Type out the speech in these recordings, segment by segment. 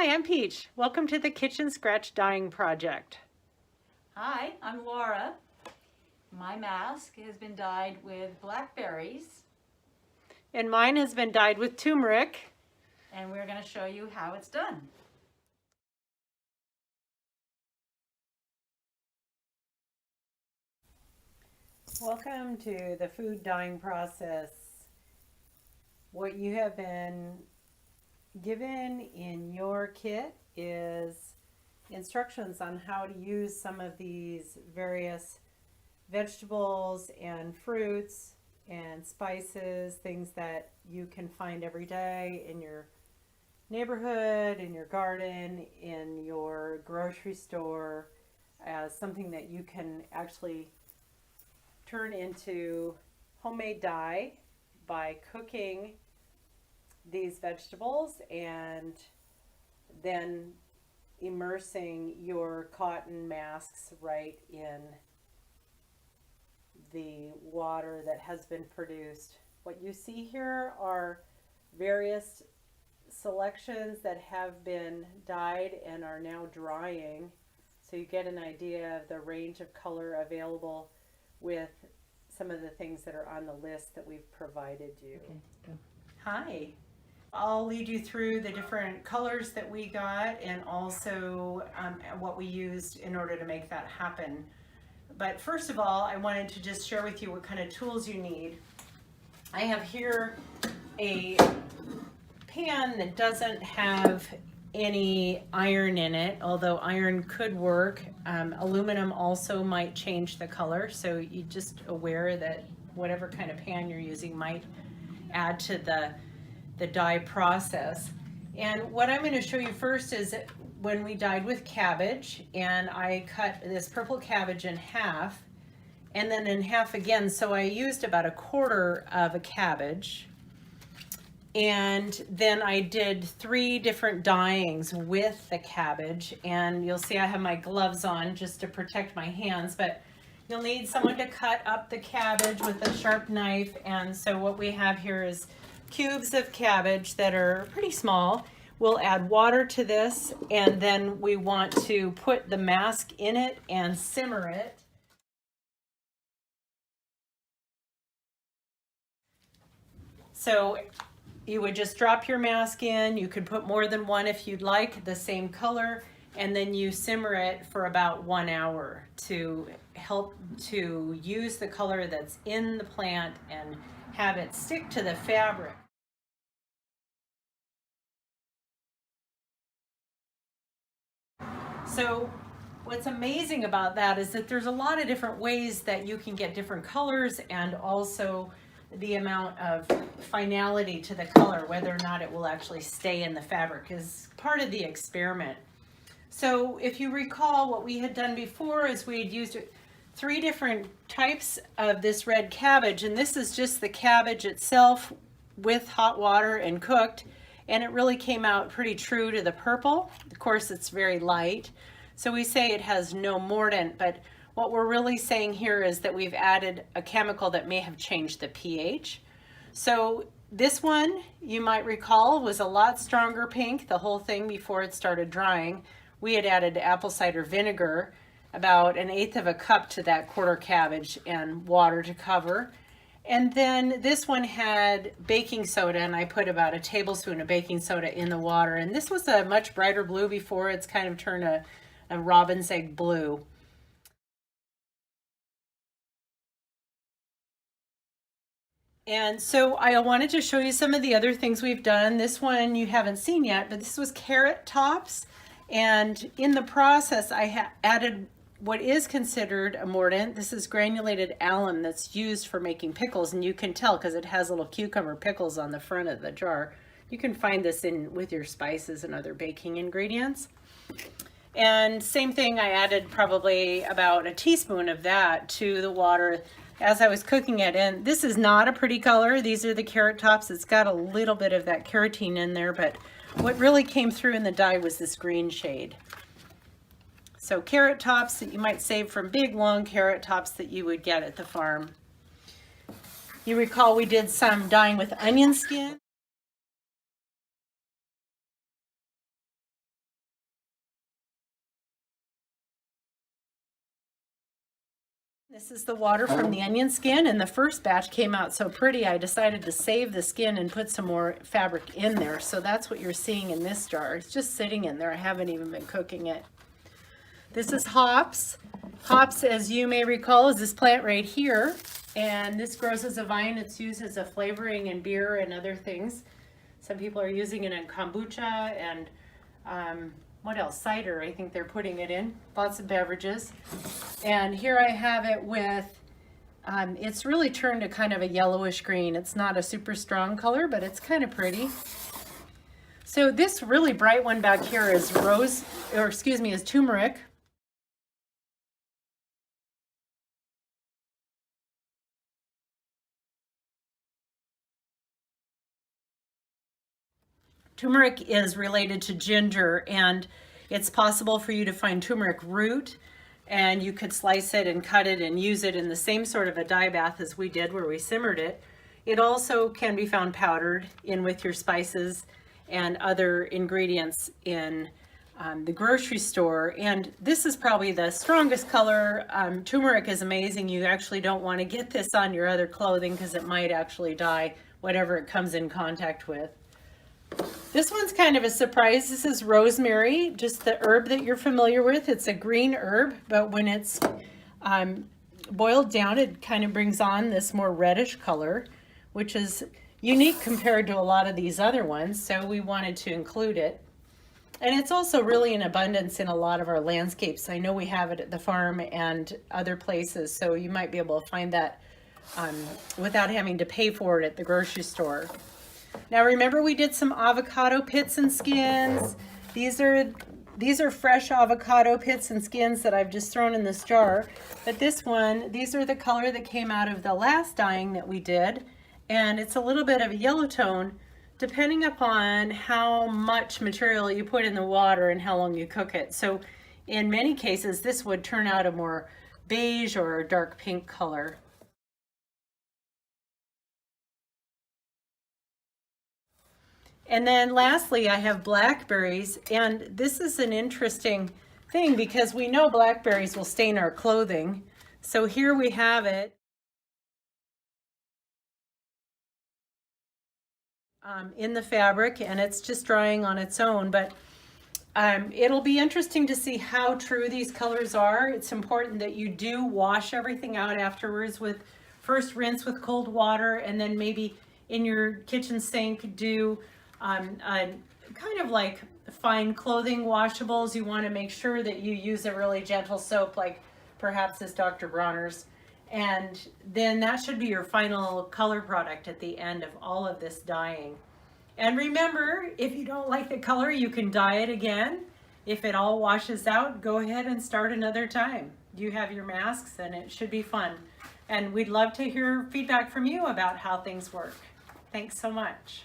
Hi, I'm Peach. Welcome to the Kitchen Scratch Dyeing Project. Hi, I'm Laura. My mask has been dyed with blackberries. And mine has been dyed with turmeric. And we're going to show you how it's done. Welcome to the food dyeing process. What you have been given in your kit is instructions on how to use some of these various vegetables and fruits and spices, things that you can find every day in your neighborhood, in your garden, in your grocery store, as something that you can actually turn into homemade dye by cooking these vegetables and then immersing your cotton masks right in the water that has been produced. What you see here are various selections that have been dyed and are now drying, so you get an idea of the range of color available with some of the things that are on the list that we've provided you. Okay, go. Hi. I'll lead you through the different colors that we got and also what we used in order to make that happen. But first of all, I wanted to just share with you what kind of tools you need. I have here a pan that doesn't have any iron in it, although iron could work. Aluminum also might change the color, so you just aware that whatever kind of pan you're using might add to the dye process. And what I'm going to show you first is when we dyed with cabbage, and I cut this purple cabbage in half and then in half again, so I used about a quarter of a cabbage. And then I did 3 different dyeings with the cabbage, and you'll see I have my gloves on just to protect my hands, but you'll need someone to cut up the cabbage with a sharp knife. And so what we have here is cubes of cabbage that are pretty small. We'll add water to this, and then we want to put the mask in it and simmer it. So you would just drop your mask in. You could put more than one if you'd like, the same color, and then you simmer it for about 1 hour to help to use the color that's in the plant and have it stick to the fabric. So what's amazing about that is that there's a lot of different ways that you can get different colors, and also the amount of finality to the color, whether or not it will actually stay in the fabric, is part of the experiment. So if you recall, what we had done before is we had used 3 different types of this red cabbage, and this is just the cabbage itself with hot water and cooked, and it really came out pretty true to the purple. Of course, it's very light, so we say it has no mordant, but what we're really saying here is that we've added a chemical that may have changed the pH. So this one, you might recall, was a lot stronger pink, the whole thing, before it started drying. We had added apple cider vinegar, about 1/8 of a cup to that quarter cabbage, and water to cover. And then this one had baking soda, and I put about a tablespoon of baking soda in the water. And this was a much brighter blue before. It's kind of turned a robin's egg blue. And so I wanted to show you some of the other things we've done. This one you haven't seen yet, but this was carrot tops. And in the process, I added what is considered a mordant. This is granulated alum that's used for making pickles, and you can tell because it has little cucumber pickles on the front of the jar. You can find this in with your spices and other baking ingredients. And same thing, I added probably about a teaspoon of that to the water as I was cooking it. And this is not a pretty color. These are the carrot tops. It's got a little bit of that carotene in there, but what really came through in the dye was this green shade. So carrot tops that you might save from big long carrot tops that you would get at the farm. You recall we did some dyeing with onion skin. This is the water from the onion skin, and the first batch came out so pretty I decided to save the skin and put some more fabric in there. So that's what you're seeing in this jar. It's just sitting in there. I haven't even been cooking it. This is hops. Hops, as you may recall, is this plant right here, and this grows as a vine. It's used as a flavoring in beer and other things. Some people are using it in kombucha and what else? Cider, I think they're putting it in. Lots of beverages. And here I have it with, it's really turned to kind of a yellowish green. It's not a super strong color, but it's kind of pretty. So this really bright one back here is is turmeric. Turmeric is related to ginger, and it's possible for you to find turmeric root, and you could slice it and cut it and use it in the same sort of a dye bath as we did where we simmered it. It also can be found powdered in with your spices and other ingredients in the grocery store. And this is probably the strongest color. Turmeric is amazing. You actually don't want to get this on your other clothing because it might actually dye whatever it comes in contact with. This one's kind of a surprise. This is rosemary, just the herb that you're familiar with. It's a green herb, but when it's boiled down, it kind of brings on this more reddish color, which is unique compared to a lot of these other ones, so we wanted to include it. And it's also really in abundance in a lot of our landscapes. I know we have it at the farm and other places, so you might be able to find that without having to pay for it at the grocery store. Now remember, we did some avocado pits and skins. These are fresh avocado pits and skins that I've just thrown in this jar. But this one, these are the color that came out of the last dyeing that we did. And it's a little bit of a yellow tone, depending upon how much material you put in the water and how long you cook it. So in many cases, this would turn out a more beige or dark pink color. And then lastly, I have blackberries, and this is an interesting thing because we know blackberries will stain our clothing. So here we have it in the fabric, and it's just drying on its own, but it'll be interesting to see how true these colors are. It's important that you do wash everything out afterwards with, first rinse with cold water, and then maybe in your kitchen sink do kind of like fine clothing washables. You want to make sure that you use a really gentle soap, like perhaps this Dr. Bronner's, and then that should be your final color product at the end of all of this dyeing. And remember, if you don't like the color, you can dye it again. If it all washes out, go ahead and start another time. You have your masks, and it should be fun. And we'd love to hear feedback from you about how things work. Thanks so much.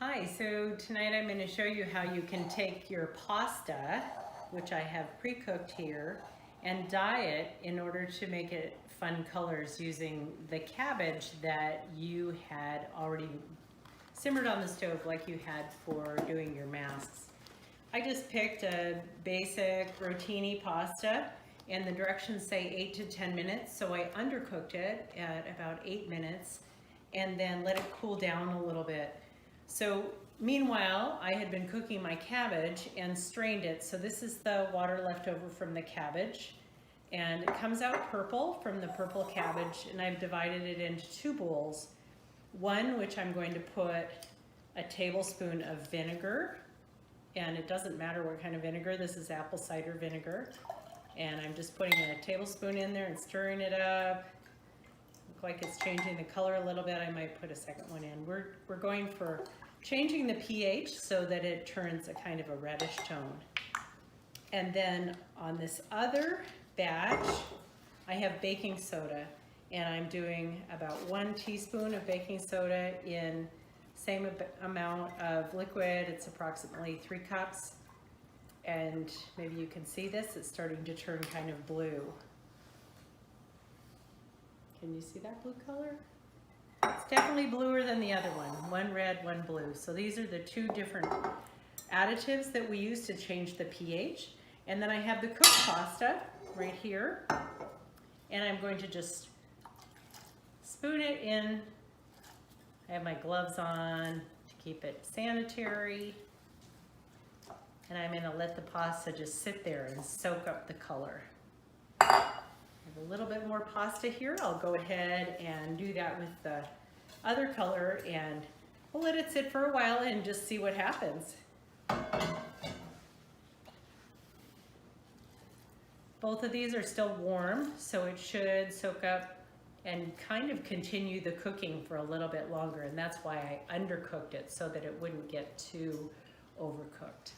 Hi, so tonight I'm going to show you how you can take your pasta, which I have pre-cooked here, and dye it in order to make it fun colors using the cabbage that you had already simmered on the stove like you had for doing your masks. I just picked a basic rotini pasta, and the directions say 8 to 10 minutes, so I undercooked it at about 8 minutes and then let it cool down a little bit. So meanwhile, I had been cooking my cabbage and strained it. So this is the water left over from the cabbage, and it comes out purple from the purple cabbage, and I've divided it into 2 bowls. One which I'm going to put a tablespoon of vinegar, and it doesn't matter what kind of vinegar. This is apple cider vinegar, and I'm just putting a tablespoon in there and stirring it up. Look like it's changing the color a little bit. I might put a second one in. We're going for changing the pH so that it turns a kind of a reddish tone. And then on this other batch, I have baking soda, and I'm doing about 1 teaspoon of baking soda in same amount of liquid. It's approximately 3 cups. And maybe you can see this, it's starting to turn kind of blue. Can you see that blue color? It's definitely bluer than the other one red, one blue. So these are the two different additives that we use to change the pH. And then I have the cooked pasta right here. And I'm going to just spoon it in. I have my gloves on to keep it sanitary. And I'm going to let the pasta just sit there and soak up the color. I have a little bit more pasta here. I'll go ahead and do that with the other color, and we'll let it sit for a while and just see what happens. Both of these are still warm, so it should soak up and kind of continue the cooking for a little bit longer, and that's why I undercooked it so that it wouldn't get too overcooked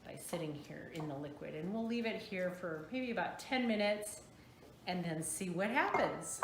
by sitting here in the liquid. And we'll leave it here for maybe about 10 minutes and then see what happens.